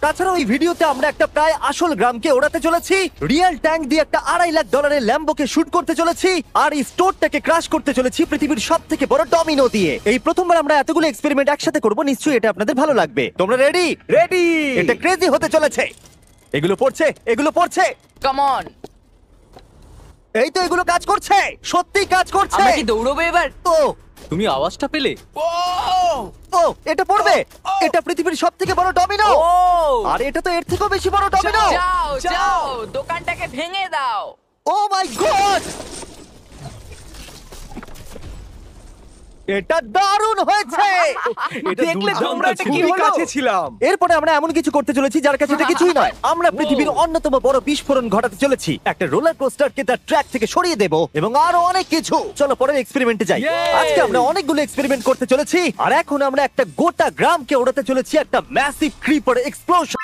তাছাড়াও এই ভিডিওতে আমরা একটা প্রায় আসল গ্রামকে ওড়াতে চলেছি, রিয়েল ট্যাঙ্ক দিয়ে একটা $2.5 লাখ ল্যাম্বোকে শুট করতে চলেছি, আর এই স্টোরটাকে ক্রাশ করতে চলেছি পৃথিবীর সব থেকে বড় ডমিনো দিয়ে। এই প্রথমবার আমরা এতগুলো এক্সপেরিমেন্ট একসাথে করব, নিশ্চয়ই এটা আপনাদের ভালো লাগবে। তোমরা রেডি? রেডি। এটা ক্রেজি হতে চলেছে। এগুলো পড়ছে, এগুলো পড়ছে। Come on. এই তো এগুলো কাজ করছে, সত্যি কাজ করছে। আমরা কি দৌড়বো এবার? ও তুমি আওয়াজটা পেলে? ও এটা পড়বে। এটা পৃথিবীর সব থেকে বড় ডমিনো, ও আর এটা তো এর থেকেও বেশি বড় ডমিনো। যাও যাও দোকানটাকে ভেঙে দাও। ও মাই গড, এটা দারুণ হয়েছে। এটা দেখলে দুর্দান্ত তোমরা এটা ছিল। কি খুবই হলো? কাছে ছিলাম। এরপরে আমরা এমন কিছু করতে চলেছি যার কাছে এটা কিছুই নয়। আমরা পৃথিবীর অন্যতম বড় বিস্ফোরণ ঘটাতে চলেছি। একটা রোলার কোস্টারকে তার ট্র্যাক থেকে সরিয়ে দেব এবং আরো অনেক কিছু। চলো পরের এক্সপেরিমেন্টে যাই। Yay! আজকে আমরা অনেকগুলো এক্সপেরিমেন্ট করতে চলেছি, আর এখন আমরা একটা গোটা গ্রামকে ওড়াতে চলেছি একটা ম্যাসিভ ক্রিপার এক্সপ্লোশন।